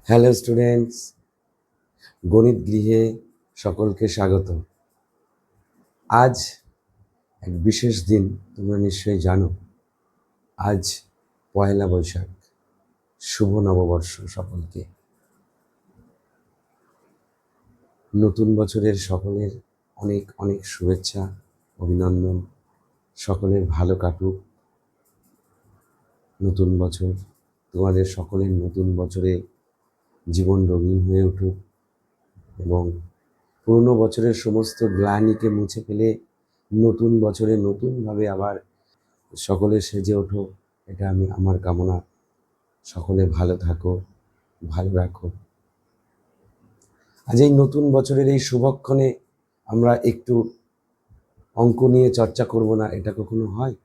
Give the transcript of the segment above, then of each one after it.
Hello students, গণিত গৃহে সকলকে স্বাগত। আজ এক বিশেষ দিন, তোমরা নিশ্চয়ই জানো। আজ পয়লা বৈশাখ। শুভ নববর্ষ সকলকে। নতুন বছরের সকলের অনেক অনেক শুভেচ্ছা, অভিনন্দন। সকলের ভালো কাটুক নতুন বছর। তোমাদের সকলের নতুন বছরে জীবন রঙিন হয়ে উঠুক এবং পুরনো বছরের সমস্ত গ্লানিকে মুছে ফেলে নতুন বছরে নতুনভাবে আবার সকলে সেজে ওঠো, এটা আমার কামনা। সকলে ভালো থাকো, ভালো রাখো। আজ এই নতুন বছরের এই শুভক্ষণে আমরা একটু অঙ্ক নিয়ে চর্চা করব না, এটা কখনো হয়?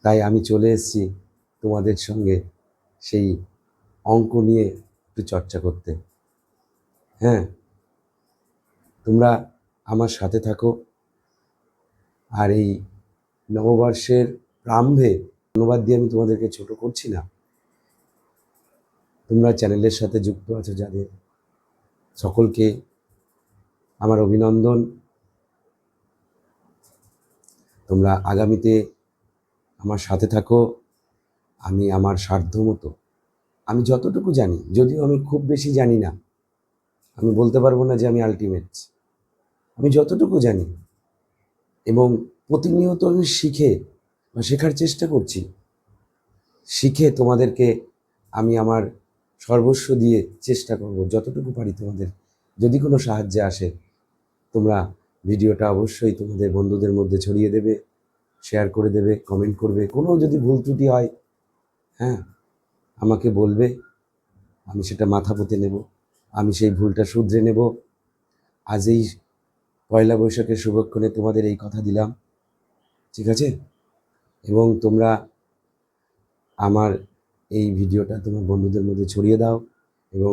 তাই আমি চলে এসেছি তোমাদের সঙ্গে সেই অঙ্ক নিয়ে একটু চর্চা করতে। হ্যাঁ, তোমরা আমার সাথে থাকো। আর এই নববর্ষের প্রারম্ভে ধন্যবাদ দিয়ে আমি তোমাদেরকে ছোট করছি না। তোমরা চ্যানেলের সাথে যুক্ত আছো যাদের, সকলকে আমার অভিনন্দন। তোমরা আগামীতে আমার সাথে থাকো। আমি আমার সাধ্যমতো, আমি যতটুকু জানি, যদিও আমি খুব বেশি জানি না, আমি বলতে পারবো না যে আমি আলটিমেট, আমি যতটুকু জানি এবং প্রতিনিয়ত আমি শিখে বা শেখার চেষ্টা করছি, শিখে তোমাদেরকে আমি আমার সর্বস্ব দিয়ে চেষ্টা করব যতটুকু পারি তোমাদের যদি কোনো সাহায্যে আসে। তোমরা ভিডিওটা অবশ্যই তোমাদের বন্ধুদের মধ্যে ছড়িয়ে দেবে, শেয়ার করে দেবে, কমেন্ট করবে। কোনো যদি ভুল ত্রুটি হয়, হ্যাঁ, আমাকে বলবে, আমি সেটা মাথা পেতে নেব, আমি সেই ভুলটা শুধরে নেব। আজ এই পয়লা বৈশাখের শুভক্ষণে তোমাদের এই কথা দিলাম, ঠিক আছে? এবং তোমরা আমার এই ভিডিওটা তোমার বন্ধুদের মধ্যে ছড়িয়ে দাও এবং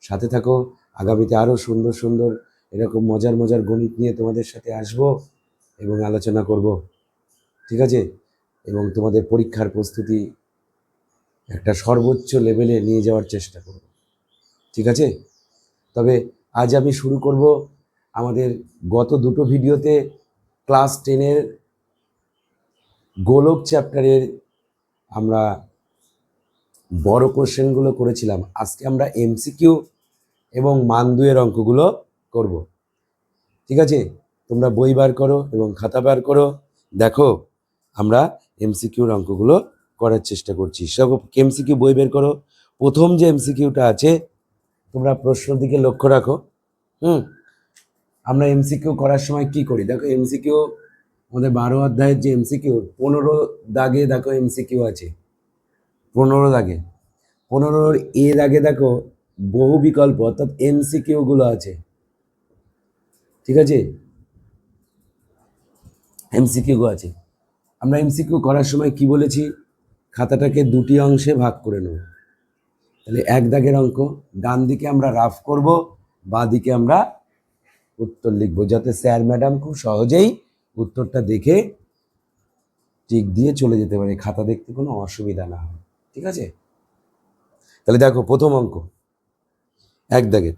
সাথে থাকো। আগামীতে আরও সুন্দর সুন্দর এরকম মজার মজার গণিত নিয়ে তোমাদের সাথে আসব এবং আলোচনা করব, ঠিক আছে? এবং তোমাদের পরীক্ষার প্রস্তুতি একটা সর্বোচ্চ লেভেলে নিয়ে যাওয়ার চেষ্টা করব, ঠিক আছে? তবে আজ আমি শুরু করব আমাদের গত দুটো ভিডিওতে ক্লাস 10-এর গোলক চ্যাপ্টারের আমরা বড় কোশ্চেনগুলো করেছিলাম। আজকে আমরা এমসিকিউ এবং মান 2-এর অঙ্কগুলো করব, ঠিক আছে? তোমরা বই বার করো এবং খাতা বার করো। দেখো, আমরা এমসিকিউর অঙ্কগুলো করার চেষ্টা করছি। সব এমসিকিউ বই বের করো। প্রথম যে এমসিকিউটা আছে, তোমরা প্রশ্নের দিকে লক্ষ্য রাখো। আমরা এমসিকিউ করার সময় কি করি দেখো। এমসিকিউ আমাদের 12 অধ্যায়ের যে এমসিকিউ 15 দাগে দেখো এমসিকিউ আছে। 15 দাগে, 15-র এ দাগে দেখো বহু বিকল্প অর্থাৎ এমসিকিউ গুলো আছে, ঠিক আছে? এমসিকিউ আছে। আমরা এমসিকিউ করার সময় কি বলেছি? খাতাটাকে দুটি অংশে ভাগ করে নেব। তাহলে এক দাগের অঙ্ক ডান দিকে আমরা রাফ করব, বাঁ দিকে আমরা উত্তর লিখবো, যাতে স্যার ম্যাডাম খুব সহজেই উত্তরটা দেখে টিক দিয়ে চলে যেতে পারে, খাতা দেখতে কোনো অসুবিধা না হয়, ঠিক আছে? তাহলে দেখো প্রথম অঙ্ক, এক দাগের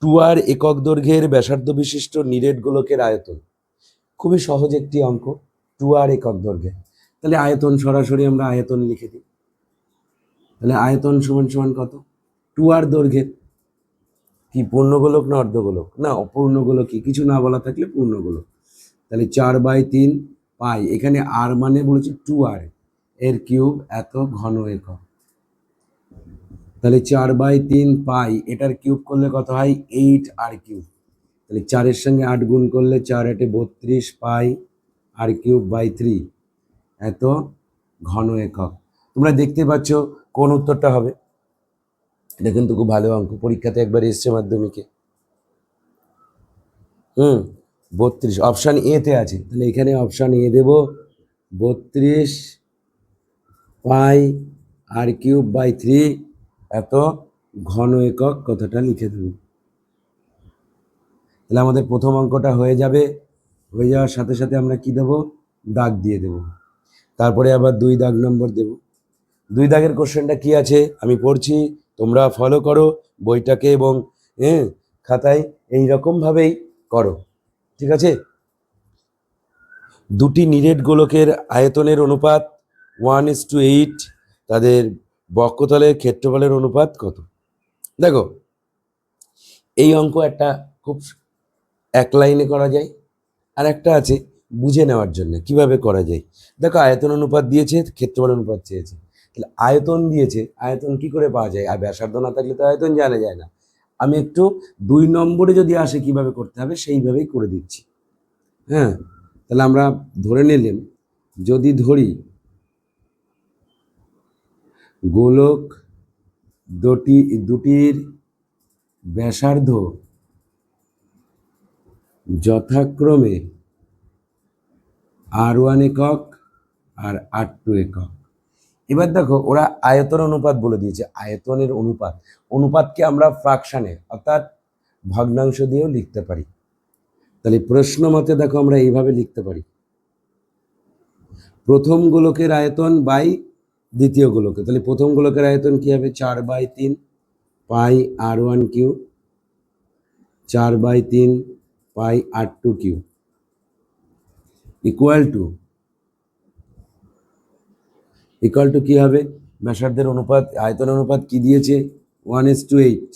2r একক দৈর্ঘ্যের ব্যাসার্ধ বিশিষ্ট নিরেট গোলকের আয়তন। খুবই সহজ একটি অঙ্ক, 2r একক দৈর্ঘ্যের। তাহলে আয়তন সরাসরি আমরা আয়তন লিখে দিই। তাহলে আয়তন সমান সমান কত? 2r দৈর্ঘ্যের কি পূর্ণগোলক না অর্ধগোলক? না, অপূর্ণগোলকই, কিছু না বলা থাকলে পূর্ণগোলক। তাহলে 4/3 পাই, এখানে আর মানে বলেছি 2r, এর কিউব এত ঘন একক। তাহলে 4/3 পাই, এটার কিউব করলে কত হয়? 8r cube. তাহলে 4-এর সঙ্গে 8 গুণ করলে 4×8 32 পাই আর কিউব বাই 3 এত ঘন একক। তোমরা দেখতে পাচ্ছ কোন উত্তরটা হবে। এটা কিন্তু খুব ভালো অঙ্ক, পরীক্ষাতে একবার এসছে মাধ্যমিকে। 32 অপশান এ তে আছে। তাহলে এখানে অপশান এ দেব, 32 পাই আর কিউব বাই 3 এত ঘন একক কথাটা লিখে দেব। তাহলে আমাদের প্রথম অঙ্কটা হয়ে যাবে। হয়ে যাওয়ার সাথে সাথে আমরা কি দেব? দাগ দিয়ে দেব। তারপরে আবার 2 দাগ নম্বর দেব। 2 দাগের কোশ্চেনটা কি আছে আমি পড়ছি, তোমরা ফলো করো বইটাকে এবং খাতায় এই রকমভাবেই করো, ঠিক আছে? দুটি নিরেট গোলকের আয়তনের অনুপাত 1:8, তাদের বক্ষতলের ক্ষেত্রফলের অনুপাত কত? দেখো, এই অঙ্ক একটা খুব এক লাইনে করা যায়, আর একটা আছে বুঝে নেওয়ার জন্য কিভাবে করা যায়। দেখো, আয়তন অনুপাত দিয়েছে, ক্ষেত্রফল অনুপাত চেয়েছে, তাহলে আয়তন দিয়েছে, আয়তন কি করে পাওয়া যায়? আর ব্যাসার্ধ না থাকলে তো আয়তন জানা যায় না। আমি একটু 2 নম্বরে যদি আসে কিভাবে করতে হবে সেইভাবেই করে দিচ্ছি। হ্যাঁ, তাহলে আমরা ধরে নিলাম, যদি ধরি গোলক দুটির ব্যাসার্ধ যথাক্রমে R1 একক আর R2 একক। এবার দেখো, ওরা আয়তন অনুপাত বলে দিয়েছে। আয়তনের অনুপাতকে আমরা ফ্র্যাকশনে অর্থাৎ ভগ্নাংশ দিয়েও লিখতে পারি। তাহলে প্রশ্ন মতে দেখো, আমরা এইভাবে লিখতে পারি, প্রথম গোলকের আয়তন বাই দ্বিতীয় গোলকে। তাহলে প্রথম গোলকের আয়তন কি হবে? 4/3 pi R1 cube, 4/3 pi R2 cube, equal to কি হবে? ব্যাসার্ধের অনুপাত, আয়তন অনুপাত কি দিয়েছে? 1:8,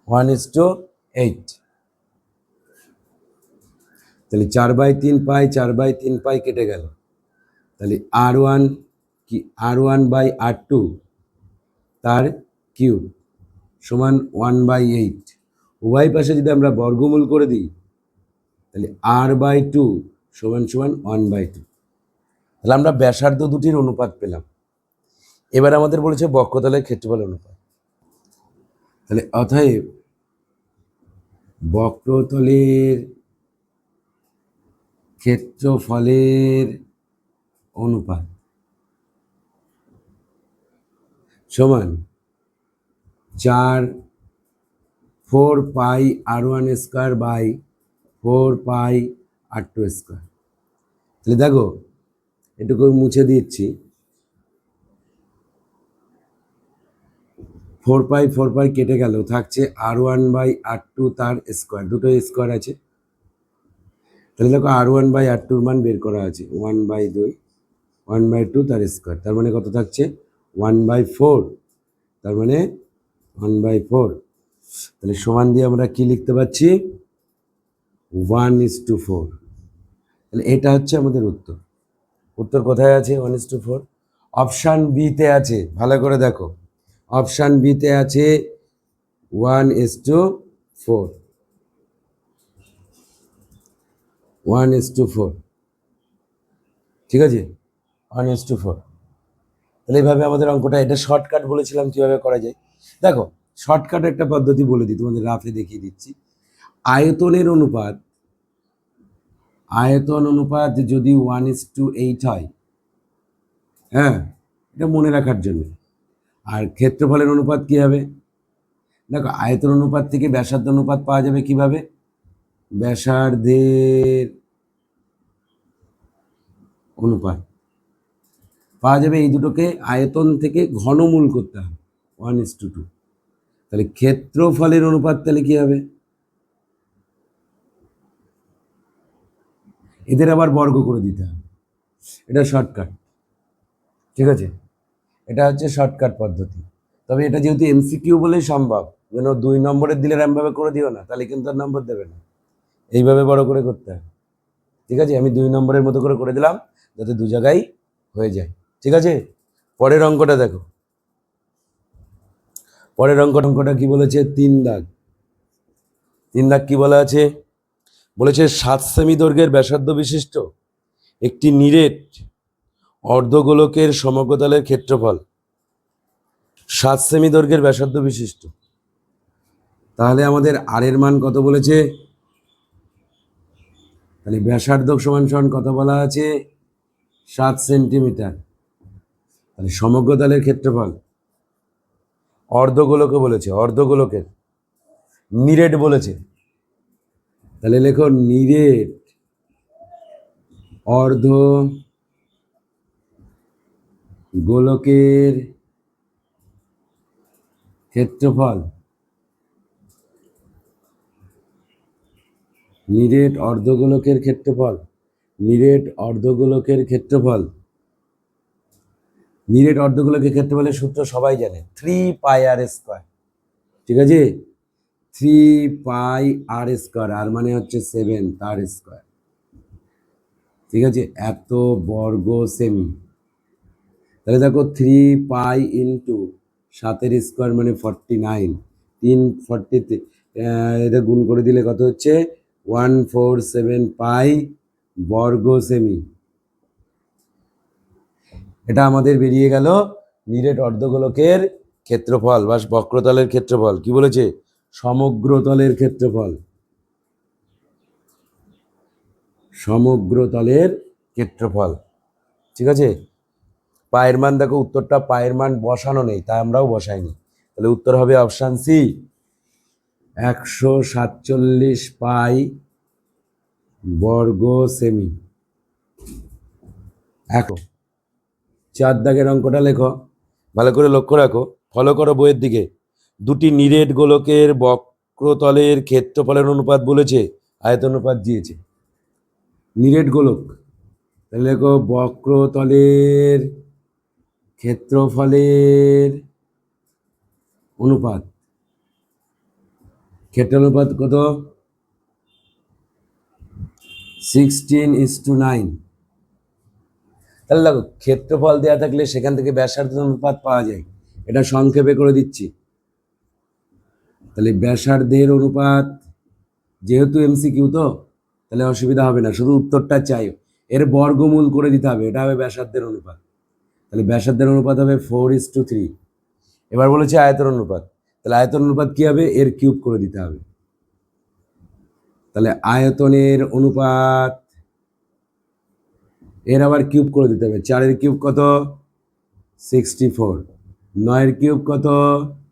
1:8। তাহলে 4/3 পাই, 4/3 পাই কেটে গেল। তাহলে R1 কি? R1/R2 তার কিউব সমান 1/8। উভয় পাশে যদি আমরা বর্গমূল করে দিই, তাহলে R/2 সমান 1/2। তাহলে আমরা ব্যাসার্ধ দুটির অনুপাত পেলাম। এবার আমাদের বলেছে বক্ষতলের ক্ষেত্রফল অনুপাত। তাহলে অতএব বক্রতলের ক্ষেত্রফলের অনুপাত সমান 4 pi R1 square by 4 pi R2 square. তাহলে দেখো, এটুকু মুছে দিচ্ছি, 4 পাই কেটে গেল, থাকছে R1/R2 তার স্কোয়ার, দুটো স্কোয়ার আছে। তাহলে দেখো, R1/R2 মান বের করা আছে 1/2 তার স্কোয়ার, তার মানে কত থাকছে? 1/4, তার মানে 1/4। তাহলে সমান দিয়ে আমরা কি লিখতে পাচ্ছি? 1:4। তাহলে এটা হচ্ছে আমাদের উত্তর। উত্তর কোথায় আছে? 1:4। অপশান বিতে আছে, ভালো করে দেখো, অপশান বিতে আছে 1:4, 1:4, ঠিক আছে, 1:4। তাহলে এইভাবে আমাদের অঙ্কটা, এটা শর্টকাট বলেছিলাম কিভাবে করা যায়। দেখো, শর্টকাট একটা পদ্ধতি বলে দিই, তোমাদের রাফে দেখিয়ে দিচ্ছি। আয়তন অনুপাত যদি 1:8 হয়, হ্যাঁ, এটা মনে রাখার জন্য। আর ক্ষেত্রফলের অনুপাত কি হবে? দেখো, আয়তন অনুপাত থেকে ব্যাসার্ধ অনুপাত পাওয়া যাবে কিভাবে? ব্যাসার্ধের অনুপাত পাওয়া যাবে, এই দুটোকে আয়তন থেকে ঘনমূল করতে হবে 1:2। তাহলে ক্ষেত্রফলের অনুপাত তাহলে কি হবে? এদের আবার বর্গ করে দিতে হবে। এটা শর্টকাট, ঠিক আছে, এটা হচ্ছে শর্টকাট পদ্ধতি। তবে এটা যেহেতু এমসিকিউ বলেই সম্ভব, যেন 2 নম্বরের দিলে এমভাবে করে দিও না, তাহলে কিন্তু আর নম্বর দেবে না। এইভাবে বড় করে করতে হবে, ঠিক আছে? আমি 2 নম্বরের মতো করে দিলাম, যাতে 2 জায়গায় হয়ে যায়, ঠিক আছে? পরের অঙ্কটা দেখো, পরের অঙ্কটা কি বলেছে? 3 দাগ। 3 দাগ কি বলা আছে? বলেছে 7 সেমি দৈর্ঘ্যের ব্যাসার্ধ বিশিষ্ট একটি নিরেট অর্ধগোলকের সমগ্রতলের ক্ষেত্রফল 7 সেমি দৈর্ঘ্যের ব্যাসার্ধ বিশিষ্ট। তাহলে আমাদের আর এর মান কত বলেছে? তাহলে ব্যাসার্ধ সমান কত বলা আছে? 7 সেন্টিমিটার। তাহলে সমগ্রতলের ক্ষেত্রফল, অর্ধগোলকে বলেছে, অর্ধগোলকের, নিরেট বলেছে, তাহলে লেখো নিরেট অর্ধ গোলকের ক্ষেত্রফল, নিরেট অর্ধগোলকের ক্ষেত্রফল, নিরেট অর্ধগোলকের ক্ষেত্রফল, নিরেট অর্ধগোলকের ক্ষেত্রফলের সূত্র সবাই জানে, 3πr²। ঠিক আছে, 3πr², আর মানে হচ্ছে 7 তার স্কোয়ার। ঠিক আছে, এত বর্গ সেমি। তাহলে দেখো 3π ইন্টু 7 স্কোয়ার মানে 49, 340, এটা গুণ করে দিলে কত হচ্ছে 147π বর্গ সেমি। এটা আমাদের বেরিয়ে গেল নিরেট অর্ধগোলকের ক্ষেত্রফল বা বক্রতলের ক্ষেত্রফল। কি বলেছে? সমগ্রতলের ক্ষেত্রফল, সমগ্রতলের ক্ষেত্রফল। ঠিক আছে, পায়ের মান দেখো, উত্তরটা পায়ের মান বসানো নেই, তাই আমরাও বসাইনি। তাহলে উত্তর হবে অপশান সি, 147π বর্গ সেমি। এখন 4 দাগের অঙ্কটা লেখো, ভালো করে লক্ষ্য রাখো, ফলো করো বইয়ের দিকে। দুটি নিরেট গোলকের বক্রতলের ক্ষেত্রফলের অনুপাত বলেছে, আয়তন অনুপাত দিয়েছে। নিরেট গোলক, তাহলে লেখো বক্রতলের ক্ষেত্রফলের অনুপাত, ক্ষেত্রানুপাত কত? 16:9। তাহলে দেখো, ক্ষেত্রফল দেওয়া থাকলে সেখান থেকে ব্যাসার্ধের অনুপাত পাওয়া যায়। এটা সংক্ষেপে করে দিচ্ছি। তাহলে ব্যাসার্ধের অনুপাত, যেহেতু এমসিকিউ তো তাহলে অসুবিধা হবে না, শুধু উত্তরটা চাই, এর বর্গমূল করে দিতে হবে, এটা হবে ব্যাসার্ধের অনুপাত। তাহলে ব্যাসার্ধের অনুপাত হবে 4:3। এবার বলেছে আয়তন অনুপাত, তাহলে আয়তন অনুপাত কি হবে? এর কিউব করে দিতে হবে। তাহলে আয়তনের অনুপাত, এর আবার কিউব করে দিতে হবে। 4-এর কিউব কত? 64। 9-এর কিউব কত?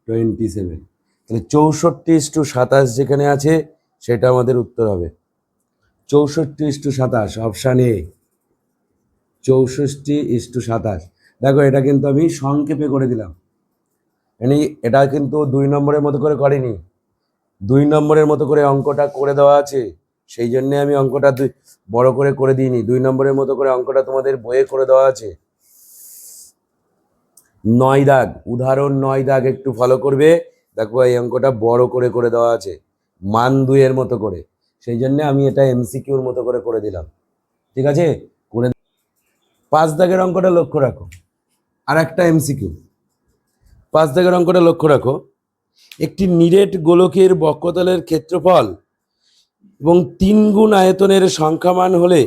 27। তাহলে 64:27 যেখানে আছে সেটা আমাদের উত্তর হবে। 64:27, অপশান এ, 64:27। দেখো, এটা কিন্তু আমি সংক্ষেপে করে দিলাম, মানে এটা কিন্তু 2 নম্বরের মতো করে করিনি, 2 নম্বরের মতো করে অঙ্কটা করে দেওয়া আছে, সেই জন্য আমি অঙ্কটা বড় করে দিইনি। 2 নম্বরের মতো করে অঙ্কটা তোমাদের বইয়ে করে দেওয়া আছে। 9 দাগ, উদাহরণ 9 দাগ একটু ফলো করবে, দেখো এই অঙ্কটা বড় করে দেওয়া আছে, মান 2-এর মতো করে, সেই জন্য আমি এটা এমসিকিউর মতো করে দিলাম। ঠিক আছে, করে 5 দাগের অঙ্কটা লক্ষ্য রাখো, আর একটা এমসিকিউ। 5 দাগের অঙ্কটা লক্ষ্য রাখো, একটি নিরেট গোলকের বক্রতলের ক্ষেত্রফল এবং 3 গুণ আয়তনের সংখ্যামান হলে,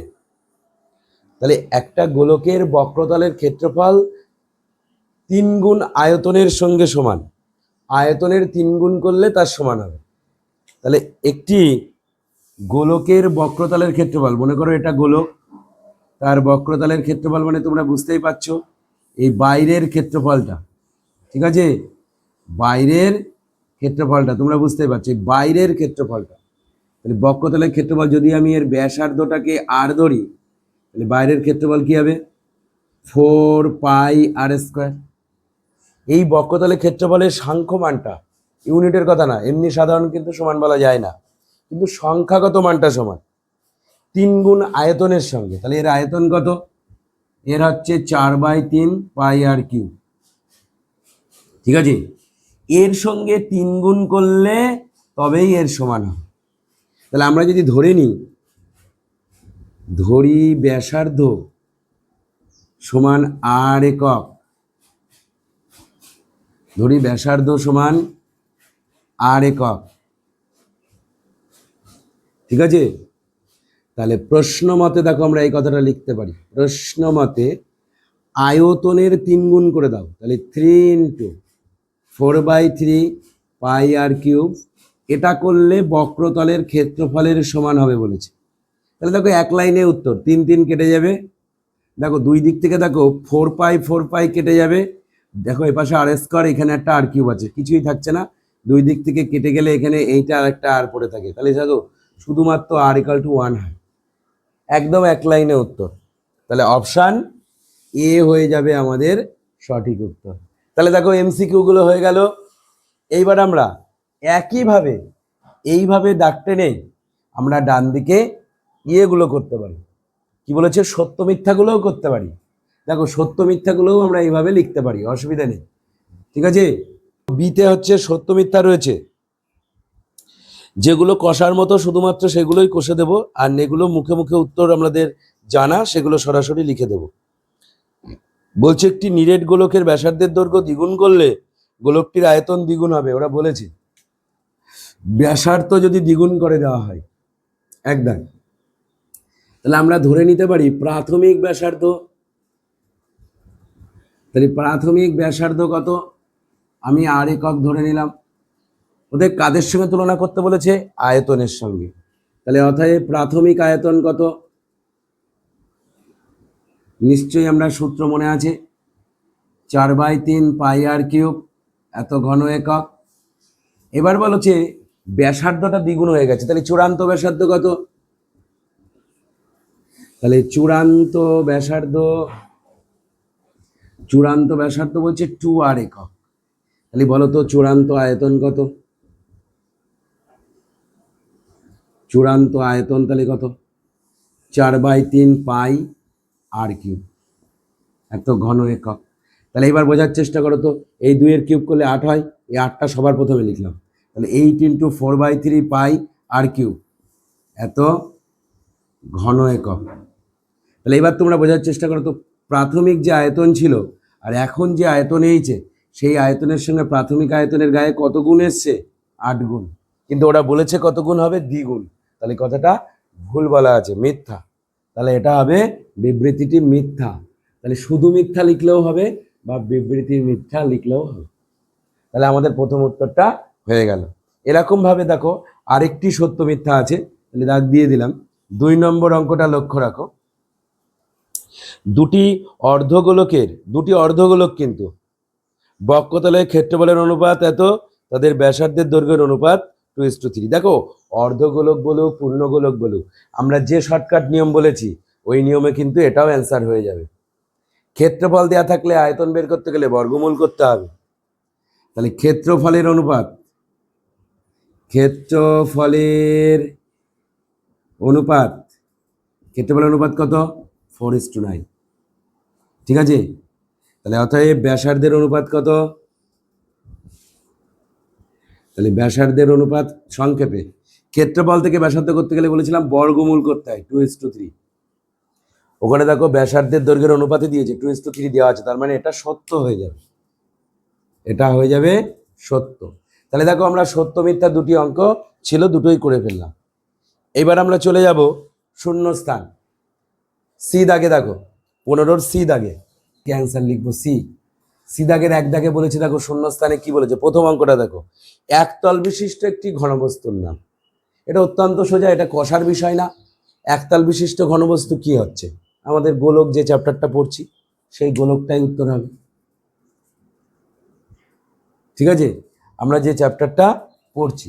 তাহলে একটা গোলকের বক্রতলের ক্ষেত্রফল 3 গুণ আয়তনের সঙ্গে সমান, আয়তনের 3 গুণ করলে তার সমান হবে। তাহলে একটি গোলকের বক্রতলের ক্ষেত্রফল, মনে করো এটা গোলক, তার বক্রতলের ক্ষেত্রফল মানে তোমরা বুঝতেই পারছো এই বাইরের ক্ষেত্রফলটা। ঠিক আছে, বাইরের ক্ষেত্রফলটা তোমরা বুঝতেই পারছো, বাইরের ক্ষেত্রফলটা। তাহলে বক্রতলের ক্ষেত্রফল, যদি আমি এর ব্যাসার্ধটাকে আর ধরি, তাহলে বাইরের ক্ষেত্রফল কি হবে? 4πr²। এই বক্রতলের ক্ষেত্রফলের সাংখ্যমানটা, ইউনিটের কথা না, এমনি সাধারণ কিন্তু সমান বলা যায় না, কিন্তু সংখ্যাগত মানটা সমান 3 গুণ আয়তনের সঙ্গে। তাহলে এর আয়তন কত? এর হচ্ছে 4/3πr²। ঠিক আছে, এর সঙ্গে 3 গুণ করলে তবেই এর সমান হবে। তাহলে আমরা যদি ধরি ব্যাসার্ধ সমান r একক, ধরি ব্যাসার্ধ সমান r একক। ঠিক আছে, তাহলে প্রশ্ন মতে দেখো আমরা এই কথাটা লিখতে পারি, প্রশ্ন মতে আয়তনের 3 গুণ করে দাও, তাহলে 3 × 4/3πr³। এটা করলে বক্রতলের ক্ষেত্রফলের সমান হবে বলেছে। তাহলে দেখো এক লাইনে উত্তর, 3 3 কেটে যাবে, দেখো 2 দিক থেকে দেখো 4π কেটে যাবে, দেখো এই পাশে r², এখানে একটা r³ আছে, কিছুই থাকছে না, 2 দিক থেকে কেটে গেলে এখানে এইটা আর একটা r পড়ে থাকে, তাহলে দেখো শুধুমাত্র r = 1 হয়, একদম এক লাইনে উত্তর। তাহলে অপশান এ হয়ে যাবে আমাদের সঠিক উত্তর। তাহলে দেখো এমসিকিউ গুলো হয়ে গেল, এইবার আমরা একইভাবে এইভাবে দাগ টেনে আমরা ডান দিকে ইয়েগুলো করতে পারি, কি বলেছে, সত্য মিথ্যাগুলোও করতে পারি। দেখো সত্য মিথ্যাগুলোও আমরা এইভাবে লিখতে পারি, অসুবিধা নেই, ঠিক আছে। বিতে হচ্ছে সত্য মিথ্যা রয়েছে, যেগুলো কষার মতো শুধুমাত্র সেগুলোই কষে দেব, আর যেগুলো মুখে মুখে উত্তর আমাদের জানা সেগুলো সরাসরি লিখে দেব। বলছে একটি নিরেট গোলকের ব্যাসার্ধের দৈর্ঘ্য দ্বিগুণ করলে গোলকটির আয়তন দ্বিগুণ হবে, ওরা বলেছে। ব্যাসার্ধ যদি দ্বিগুণ করে দেওয়া হয় একদম, তাহলে আমরা ধরে নিতে পারি প্রাথমিক ব্যাসার্ধ, তাহলে প্রাথমিক ব্যাসার্ধ কত, আমি আর একক ধরে নিলাম। ওদের কাদের সঙ্গে তুলনা করতে বলেছে, আয়তনের সঙ্গে। তাহলে অতএব প্রাথমিক আয়তন কত, নিশ্চয়ই আমরা সূত্র মনে আছে, 4/3 পাই আর কিউব, এত ঘন একক। এবার বলছে ব্যাসার্ধটা দ্বিগুণ হয়ে গেছে, তাহলে চূড়ান্ত ব্যাসার্ধ কত, তাহলে চূড়ান্ত ব্যাসার্ধ বলছে 2r একক। তাহলে বলো তো চূড়ান্ত আয়তন কত, চূড়ান্ত আয়তন তাহলে কত, 4/3 পাই আর কিউব, এত ঘন একক। তাহলে এবার বোঝার চেষ্টা করো তো, এই 2 কিউব করলে 8 হয়, এই 8টা সবার প্রথমে লিখলাম, তাহলে 8 × 4/3 পাই আর কিউব, এত ঘন একক। তাহলে এবার তোমরা বোঝার চেষ্টা করো তো, প্রাথমিক যে আয়তন ছিল আর এখন যে আয়তন হয়েছে, সেই আয়তনের সঙ্গে প্রাথমিক আয়তনের গায়ে কত গুণ এসছে, 8 গুণ, কিন্তু ওরা বলেছে কত গুণ হবে, দ্বিগুণ। তাহলে কথাটা ভুল বলা আছে, মিথ্যা। তাহলে এটা হবে বিবৃতিটি মিথ্যা। তাহলে শুধু মিথ্যা লিখলেও হবে বা বিবৃতি মিথ্যা লিখলেও হবে। তাহলে আমাদের প্রথম উত্তরটা হয়ে গেল। এরকম ভাবে দেখো আরেকটি সত্য মিথ্যা আছে, তাহলে দাগ দিয়ে দিলাম। 2 নম্বর অঙ্কটা লক্ষ্য রাখো। দুটি অর্ধগোলক কিন্তু বক্ষতলের ক্ষেত্রফলের অনুপাত এত, তাদের ব্যাসার্ধের দৈর্ঘ্যের অনুপাত 2:3। দেখো অর্ধগোলক বলুক পূর্ণগোলক বলুক, আমরা যে শর্টকাট নিয়ম বলেছি ওই নিয়মে কিন্তু এটাও অ্যান্সার হয়ে যাবে। ক্ষেত্রফল দেওয়া থাকলে আয়তন বের করতে গেলে বর্গমূল করতে হবে। তাহলে ক্ষেত্রফলের অনুপাত কত, 4:9, ঠিক আছে। তাহলে অতএব ব্যাসার্ধের অনুপাত কত, তাহলে ব্যাসার্ধের অনুপাত সংক্ষেপে ক্ষেত্রফল থেকে ব্যাসার্ধ করতে গেলে বলেছিলাম বর্গমূল করতে হয়, 2:3। ওখানে দেখো ব্যাসার্ধের দৈর্ঘ্যের অনুপাতে দিয়েছে 2:3 দেওয়া আছে, তার মানে এটা সত্য হয়ে যাবে, এটা হয়ে যাবে সত্য। তাহলে দেখো আমরা সত্য মিথ্যা দুটি অঙ্ক ছিল, দুটোই করে ফেললাম। এবার আমরা চলে যাব শূন্যস্থান। সি দাগে দেখো, 15 সি দাগে কি অ্যান্সার লিখবো, সি দাগের 1 দাগে বলেছে, দেখো শূন্যস্থানে কি বলেছে, প্রথম অঙ্কটা দেখো, একতল বিশিষ্ট একটি ঘনবস্তুর নাম। এটা অত্যন্ত সোজা, এটা কষার বিষয় না। একতল বিশিষ্ট ঘনবস্তু কি হচ্ছে, আমাদের গোলক যে চ্যাপ্টারটা পড়ছি সেই গোলকটাই উত্তর হবে, ঠিক আছে, আমরা যে চ্যাপ্টারটা পড়ছি।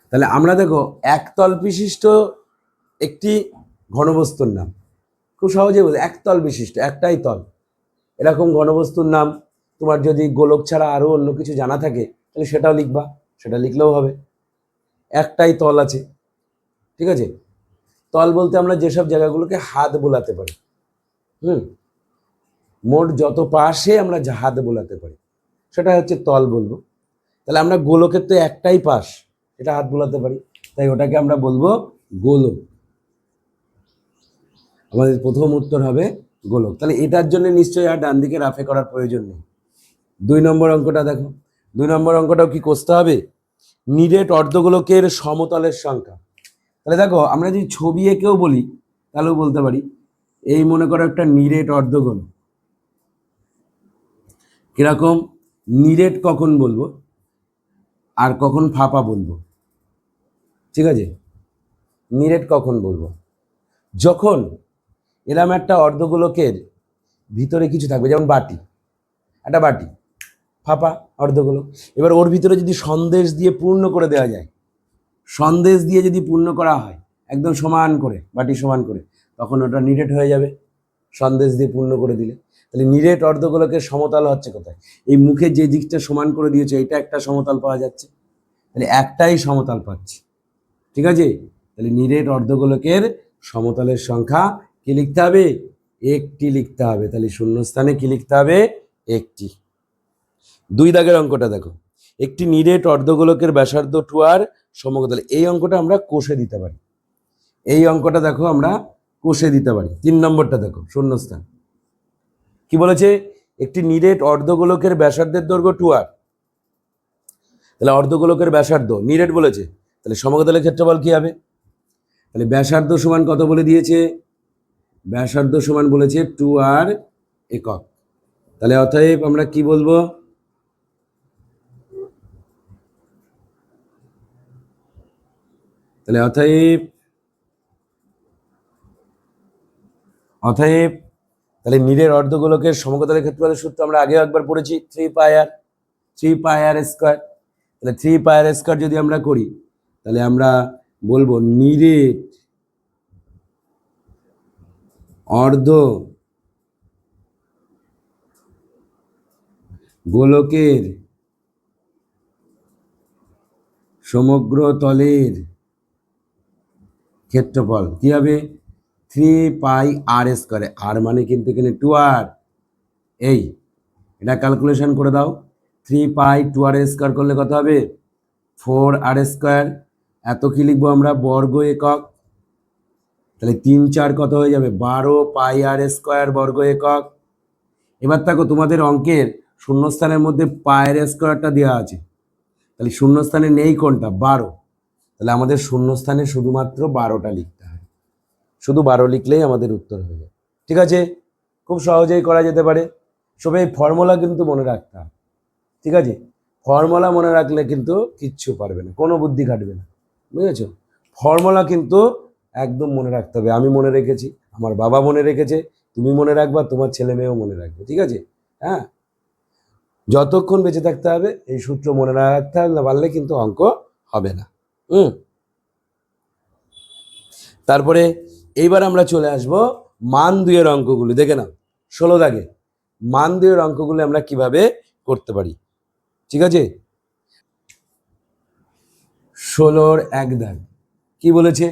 তাহলে আমরা দেখো একতল বিশিষ্ট একটি ঘনবস্তুর নাম, খুব সহজে বলতে, একতল বিশিষ্ট, একটাই তল, এরকম ঘনবস্তুর নাম। তোমার যদি গোলক ছাড়া আরো অন্য কিছু জানা থাকে তাহলে সেটাও লিখবা, সেটা লিখলেও হবে। একটাই তল আছে, ঠিক আছে। তল বলতে আমরা যেসব জায়গাগুলোকে হাত বোলাতে পারি, মোট যত পাশে আমরা হাত বোলাতে পারি সেটা হচ্ছে তল বলবো। তাহলে আমরা গোলকের তো একটাই পাশ, এটা হাত বোলাতে পারি, তাই ওটাকে আমরা বলবো গোলক। আমাদের প্রথম উত্তর হবে গোলক। তাহলে এটার জন্য নিশ্চয়ই আর ডান দিকে রাফে করার প্রয়োজন নেই। 2 নম্বর অঙ্কটা দেখো, 2 নম্বর অঙ্কটাও কি কষতে হবে, নিরেট অর্ধগোলকের সমতলের সংখ্যা। তাহলে দেখো আমরা যদি ছবি এঁকেও বলি তাহলেও বলতে পারি, এই মনে করো একটা নিরেট অর্ধগোলক, কিরকম, নিরেট কখন বলবো আর কখন ফাঁপা বলবো, ঠিক আছে। নিরেট কখন বলবো, যখন এরকম একটা অর্ধগোলকের ভিতরে কিছু থাকবে, যেমন একটা বাটি ফাঁপা অর্ধগোলক। এবার ওর ভিতরে যদি সন্দেশ দিয়ে পূর্ণ করে দেওয়া যায়, সন্দেশ দিয়ে যদি পূর্ণ করা হয় একদম সমান করে, বাটি সমান করে, তখন ওটা নিরেট হয়ে যাবে। সন্দেশ দিয়ে পূর্ণ করে দিলে। তাহলে নিরেট অর্ধগোলকের সমতল হচ্ছে কোথায়? এই মুখের যে দিকটা সমান করে দিয়েছে এটা একটা সমতল পাওয়া যাচ্ছে, তাহলে একটাই সমতল পাচ্ছি। ঠিক আছে, তাহলে নিরেট অর্ধগোলকের সমতলের সংখ্যা কি লিখতে হবে? একটি লিখতে হবে। তাহলে শূন্যস্থানে কি লিখতে হবে? একটি। 2 দাগের অঙ্কটা দেখো, একটি নিরেট অর্ধগোলকের ব্যাসার্ধ 2r সমতলে। এই অঙ্কটা আমরা কষে দিতে পারি। এই অঙ্কটা দেখো আমরা কষে দিতে পারি। 3 নম্বরটা দেখো, শূন্যস্থান কি বলেছে? একটি নিরেট অর্ধগোলকের ব্যাসার্ধের দৈর্ঘ্য 2r। তাহলে অর্ধগোলকের ব্যাসার্ধ নিরেট বলেছে, তাহলে সমতলের ক্ষেত্রফল কি হবে? তাহলে ব্যাসার্ধ সমান কত বলে দিয়েছে? ব্যাসার্ধ সমান বলেছে 2r একক। তাহলে অতএব আমরা কি বলবো? তাহলে অতএব তাহলে নিরেট অর্ধগোলকের সমতলের ক্ষেত্রফলের সূত্র আমরা আগেও একবার পড়েছি, 3πr স্কয়ার। তাহলে 3πr স্কয়ার যদি আমরা করি তাহলে আমরা বলবো নিরেট অর্ধ গোলকের সমগ্র তলের ক্ষেত্রফল কি হবে? 3πr square. আর মানে কিন্তু এখানে 2r। এই এটা ক্যালকুলেশন করে দাও, 3π 2r স্কয়ার করলে কত হবে? 4r square. এত কি লিখবো আমরা? বর্গ একক। তাহলে 3 4 কত হয়ে যাবে? 12πr স্কয়ার বর্গ একক। এবার দেখো তোমাদের অঙ্কের শূন্যস্থানের মধ্যে পায়ের স্কয়ারটা দেওয়া আছে, তাহলে শূন্যস্থানে নেই কোনটা? 12। তাহলে আমাদের শূন্যস্থানে শুধুমাত্র 12টা লিখতে হয়। শুধু 12 লিখলেই আমাদের উত্তর হয়ে যায়। ঠিক আছে, খুব সহজেই করা যেতে পারে। সবাই ফর্মুলা কিন্তু মনে রাখতে হবে। ঠিক আছে, ফর্মুলা মনে রাখলে কিন্তু কিচ্ছু পারবে না, কোনো বুদ্ধি খাটবে না। বুঝেছো? ফর্মুলা কিন্তু একদম মনে রাখতে হবে। আমি মনে রেখেছি, আমার বাবা মনে রেখেছে, তুমি মনে রাখবা, তোমার ছেলে মেয়েও মনে রাখবে। ঠিক আছে, হ্যাঁ, যতক্ষণ বেঁচে থাকতে হবে এই সূত্র মনে না রাখতে হবে, না পারলে কিন্তু অঙ্ক হবে না। তারপরে এইবার আমরা চলে আসব মান 2 এর অঙ্কগুলি। দেখে নাও 16 দাগে মান 2 এর অঙ্কগুলি আমরা কিভাবে করতে পারি। ঠিক আছে, 16 1 দাগ কি বলেছে?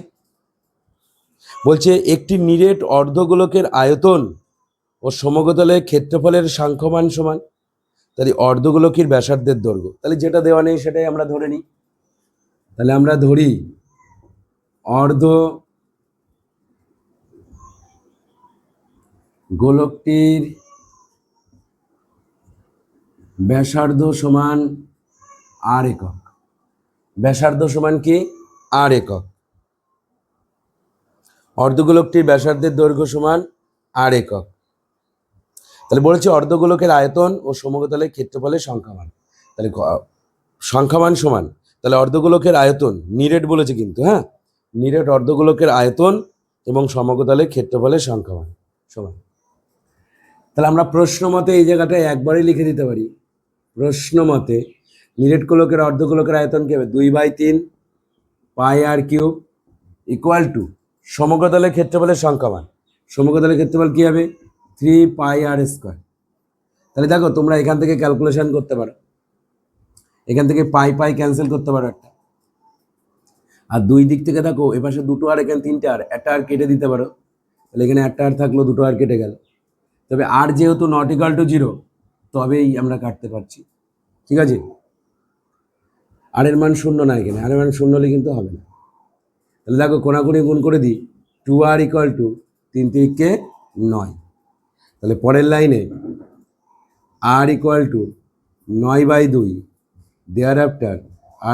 বলছে একটি নিরেট অর্ধগোলকের আয়তন ও সমতলের ক্ষেত্রফলের সাংখ্যমান সমান। তাহলে অর্ধগোলকের ব্যাসার্ধের দৈর্ঘ্য, তাহলে যেটা দেওয়া নেই সেটাই আমরা ধরে নিই। তাহলে আমরা ধরি অর্ধ গোলকটির ব্যাসার্ধ সমান r একক। ব্যাসার্ধ সমান কি? r একক। অর্ধগোলকটির ব্যাসার্ধের দৈর্ঘ্য সমান r একক। তাহলে বলেছে অর্ধগোলকের আয়তন ও সমতলের ক্ষেত্রফলের সংখ্যামান। তাহলে সংখ্যামান সমান, তাহলে অর্ধগোলকের আয়তন নিরেট বলেছে কিন্তু, হ্যাঁ, নিরেট অর্ধগোলকের আয়তন এবং সমতলের ক্ষেত্রফলের সংখ্যামান সমান। তাহলে আমরা প্রশ্ন মতে এই জায়গাটায় একবারই লিখে দিতে পারি। প্রশ্ন মতে নিরেট গোলকের অর্ধগোলকের আয়তন কি হবে? 2/3 πr কিউব ইকুয়াল টু সমতলের ক্ষেত্রফলের সংখ্যামান। সমতলের ক্ষেত্রফল কি হবে? 3πr square. তাহলে দেখো তোমরা এখান থেকে ক্যালকুলেশন করতে পারো, এখান থেকে পাই ক্যান্সেল করতে পারো একটা, আর দুই দিক থেকে দেখো এপাশে 2টো আর এখানে 3টে আর, একটা আর কেটে দিতে পারো। তাহলে এখানে একটা আর থাকলো, 2টো আর কেটে গেল। তবে আর যেহেতু নট ইকুয়াল টু 0 তবেই আমরা কাটতে পারছি। ঠিক আছে, আর এর মান 0 না, এখানে আর এর মান 0 হলে কিন্তু হবে না। তাহলে দেখো কোনাকুনি গুণ করে দিই, 2r ইকুয়াল টু 3 3 9। তাহলে পরের লাইনে r equal to 9/2 thereafter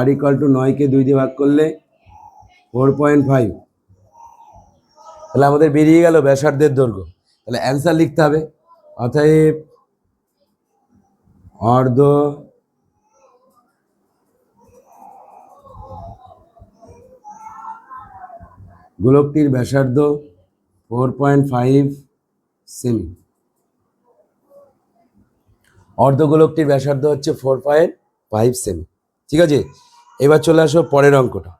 r equal to 9কে 2 দিয়ে ভাগ করলে 4.5। তাহলে আমাদের বেরিয়ে গেল ব্যাসার্ধের দৈর্ঘ্য। তাহলে অ্যান্সার লিখতে হবে, অতএব অর্ধ গোলকটির ব্যাসার্ধ 4.5 সেমি। অর্ধগোলকটির ব্যাসার্ধ হচ্ছে 4.5 সেমি। ঠিক আছে, এবার চলে আসো পরের অঙ্কটা।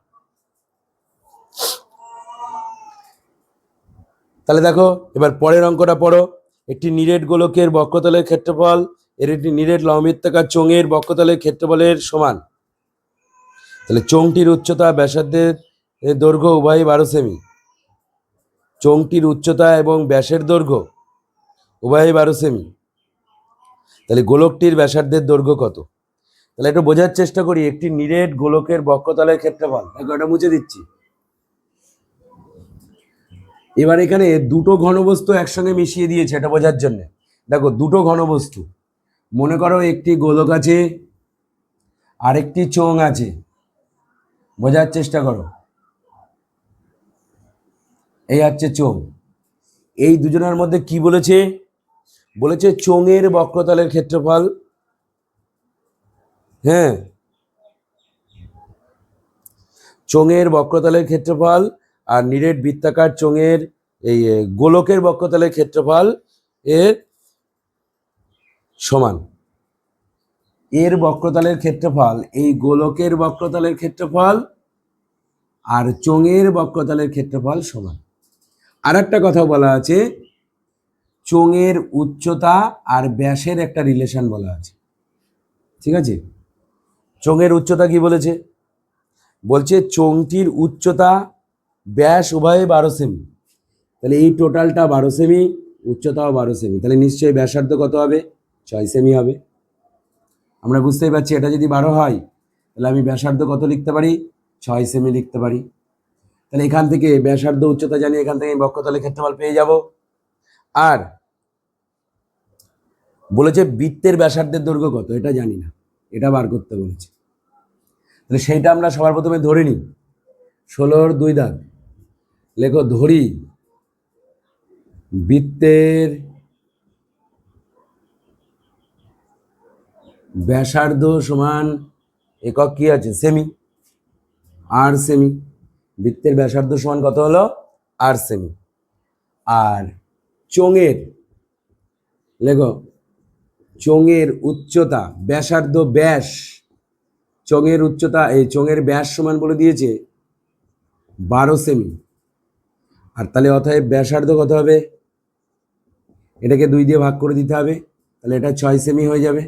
তাহলে দেখো এবার পরের অঙ্কটা পড়ো। একটি নিরেট গোলকের বক্রতলের ক্ষেত্রফল এর একটি নিরেট লম্ববৃত্তাকার চোঙের বক্রতলের ক্ষেত্রফলের সমান। তাহলে চোঙটির উচ্চতা ব্যাসার্ধের দৈর্ঘ্য উভয়ই 12 সেমি। চোঙটির উচ্চতা এবং ব্যাসের দৈর্ঘ্য উভয়ই 12 সেমি। তাহলে গোলকটির ব্যাসার্ধের দৈর্ঘ্য কত? তাহলে একটু বোঝার চেষ্টা করি। একটি নিরেট গোলকের বক্রতলের ক্ষেত্রফল, দেখো এটা মুছে দিচ্ছি। এবার এখানে দুটো ঘনবস্তু একসঙ্গে মিশিয়ে দিয়েছে এটা বোঝার জন্য। দেখো দুটো ঘনবস্তু, মনে করো একটি গোলক আছে আরেকটি চোঙ আছে, বোঝার চেষ্টা করো। এই হচ্ছে চোঙ। এই দুজনের মধ্যে কি বলেছে? বলেছে চোঙের বক্রতলের ক্ষেত্রফল, হ্যাঁ, চোঙের বক্রতলের ক্ষেত্রফল আর নিরেট বৃত্তাকার চোঙের এই গোলকের বক্রতলের ক্ষেত্রফল এর সমান। এর বক্রতলের ক্ষেত্রফল এই গোলকের বক্রতলের ক্ষেত্রফল আর চোঙের বক্রতলের ক্ষেত্রফল সমান। আর একটা কথা বলা আছে, চোঙের উচ্চতা আর ব্যাসের একটা রিলেশন বলা আছে, ঠিক আছে? চোঙের উচ্চতা কি বলেছে? বলছে চোঙটির উচ্চতা ব্যাস উভয়ে 12 সেমি। তাহলে এই টোটালটা 12 সেমি, উচ্চতাও 12 সেমি, তাহলে নিশ্চয়ই ব্যাসার্ধ কত হবে? 6 সেমি হবে। আমরা বুঝতেই পারছি এটা যদি 12 হয় তাহলে আমি ব্যাসার্ধ কত লিখতে পারি? 6 সেমি লিখতে পারি। তাহলে এখান থেকে ব্যাসার্ধ উচ্চতা জানি, এখান থেকে বক্রতলের ক্ষেত্রফল পেয়ে যাব। আর বলেছে বৃত্তের ব্যাসার্ধের দৈর্ঘ্য কত, এটা জানি না, এটা বার করতে বলেছে। তাহলে সেইটা আমরা সবার প্রথমে ধরে নিই। 16-র 2 দাগ, লেখো ধরি বৃত্তের ব্যাসার্ধ সমান একক কি আছে? সেমি, আর সেমি। বৃত্তের ব্যাসার্ধ সমান কত হলো? আর সেমি। আর চোঙের, লেখো চোঙের উচ্চতা, ব্যাসার্ধ ব্যাস, চোঙের উচ্চতা এই চোঙের ব্যাস সমান বলে দিয়েছে 12 সেমি। আর তাহলে অতএব ব্যাসার্ধ কত হবে? এটাকে 2 দিয়ে ভাগ করে দিতে হবে, তাহলে এটা 6 সেমি হয়ে যাবে।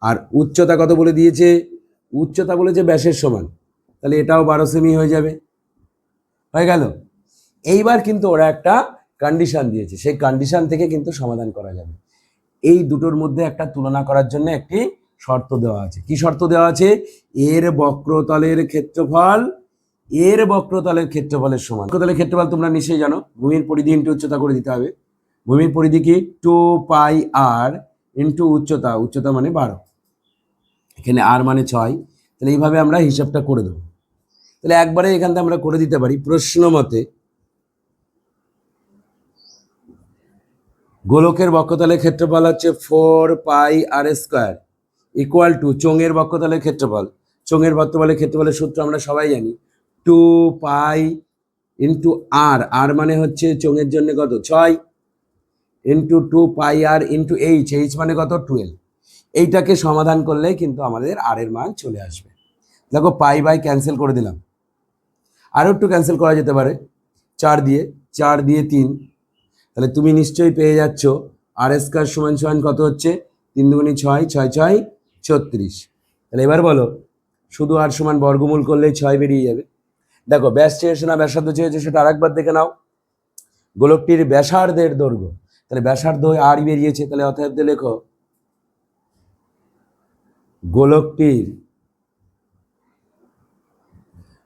আর উচ্চতা কত বলে দিয়েছে? উচ্চতা বলেছে ব্যাসের সমান, তাহলে এটাও 12 সেমি হয়ে যাবে। হয়ে গেল। এইবার কিন্তু ওরা একটা কন্ডিশন দিয়েছে, সেই কন্ডিশন থেকে কিন্তু সমাধান করা যাবে। এই দুটোর মধ্যে একটা তুলনা করার জন্য একটি শর্ত দেওয়া আছে। কি শর্ত দেওয়া আছে? এর বক্রতলের ক্ষেত্রফল এর বক্রতলের ক্ষেত্রফলের সমান। বক্রতলের ক্ষেত্রফল তোমরা নিশ্চয়ই জানো, ভূমির পরিধি ইন্টু উচ্চতা করে দিতে হবে। ভূমির পরিধি কি? 2πr ইন্টু উচ্চতা, উচ্চতা মানে 12, এখানে আর মানে 6। তাহলে এইভাবে আমরা হিসাবটা করে দেবো। তাহলে একবারে এখান থেকে আমরা করে দিতে পারি। প্রশ্ন মতে গোলকের বক্রতলের ক্ষেত্রফল হচ্ছে 4πr² ইকুয়াল টু চোঙের বক্রতলের ক্ষেত্রফল। চোঙের বক্রতলের ক্ষেত্রফলের সূত্র আমরা সবাই জানি, 2π ইন্টু আর, আর মানে হচ্ছে চোঙের জন্য কত? 6, ইন্টু 2πr ইন্টু এইচ মানে কত? 12। এইটাকে সমাধান করলে কিন্তু আমাদের আর এর মান চলে আসবে। দেখো পাই বাই ক্যান্সেল করে দিলাম, আরও একটু ক্যান্সেল করা যেতে পারে 4 দিয়ে, 4 দিয়ে 3, তাহলে তুমি নিশ্চয়ই পেয়ে যাচ্ছ আর² সমান সমান কত হচ্ছে? 3 দুগুণে 6, 6 6 36। তাহলে এবার বলো, শুধু আর সমান বর্গমূল করলেই 6 বেরিয়ে যাবে। দেখো ব্যাস চেয়েছে না ব্যাসার্ধ চেয়েছে, সেটা আরেকবার দেখে নাও। গোলকটির ব্যাসার্ধের দৈর্ঘ্য, তাহলে ব্যাসার্ধ আর বেরিয়েছে, তাহলে অতএব লেখো গোলকটির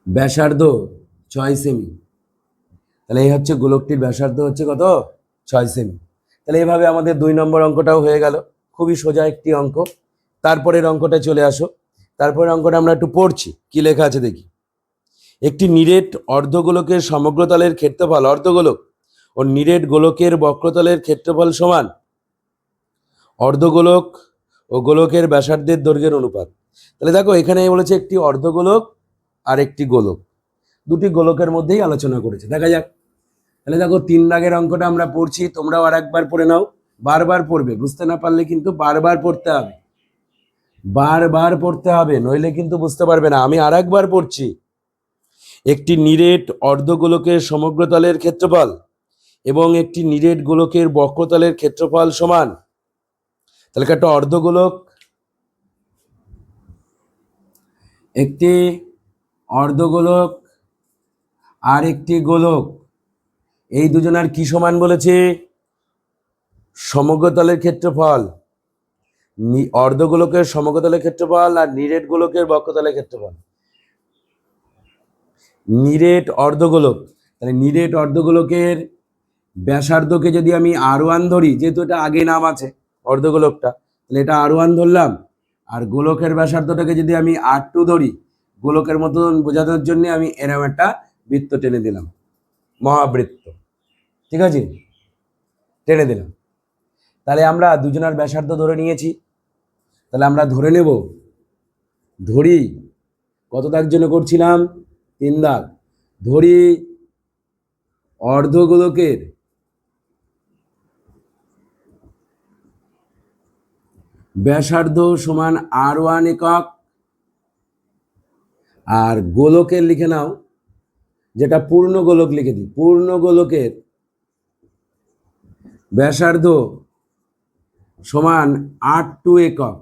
ব্যাসার্ধ 6 সেমি। তাহলে এই হচ্ছে গোলকটির ব্যাসার্ধ হচ্ছে কত? 6 সেমি। তাহলে এইভাবে আমাদের 2 নম্বর অঙ্কটাও হয়ে গেল। খুবই সোজা একটি অঙ্ক। তারপরের অঙ্কটা চলে আসো। তারপরের অঙ্কটা আমরা একটু পড়ছি, কি লেখা আছে দেখি। একটি নিরেট অর্ধগোলকের সমগ্রতলের ক্ষেত্রফল, অর্ধগোলক ও নিরেট গোলকের বক্রতলের ক্ষেত্রফল সমান অর্ধগোলক ও গোলকের ব্যাসার্ধের দৈর্ঘ্যের অনুপাত। তাহলে দেখো এখানে বলেছে একটি অর্ধগোলক আর একটি গোলক, দুটি গোলকের মধ্যেই আলোচনা করেছে। দেখা যাক। তাহলে দেখো 3 দাগের অঙ্কটা আমরা পড়ছি, তোমরাও আর একবার পড়ে নাও। বারবার পড়বে, বুঝতে না পারলে কিন্তু বারবার পড়তে হবে, বারবার পড়তে হবে, নইলে কিন্তু বুঝতে পারবে না। আমি আর একবার পড়ছি। একটি নিরেট অর্ধগোলকের সমগ্রতলের ক্ষেত্রফল এবং একটি নিরেট গোলকের বক্রতলের ক্ষেত্রফল সমান, তাহলে একটা অর্ধগোলক, একটি অর্ধগোলক আর একটি গোলক, এই দুজনার কি সমান বলেছে? সমগ্রতলের ক্ষেত্রফল। অর্ধগোলকের সমগ্রতলের ক্ষেত্রফল আর নিরেট গোলকের বক্রতলের ক্ষেত্রফল। নিরেট অর্ধগোলক, তাহলে নিরেট অর্ধগোলকের ব্যাসার্ধকে যদি আমি R1 ধরি, যেহেতু এটা আগে নাম আছে অর্ধগোলকটা, তাহলে এটা R1 ধরলাম, আর গোলকের ব্যাসার্ধটাকে যদি আমি R2 ধরি, গোলকের মতন বোঝানোর জন্য আমি এরকম একটা বৃত্ত টেনে দিলাম, মহাবৃত্ত, ঠিক আছে, টেনে দিলাম। তাহলে আমরা দুজনার ব্যাসার্ধ ধরে নিয়েছি, তাহলে আমরা ধরে নেব, ধরি কত দাগ জন্য করছিলাম? 3 দাগ। ধরি অর্ধগোলকের ব্যাসার্ধ সমান R1 একক, আর গোলকের লিখে নাও, যেটা পূর্ণ গোলক লিখে দিই, পূর্ণ গোলকের ব্যাসার্ধ সমান R2 একক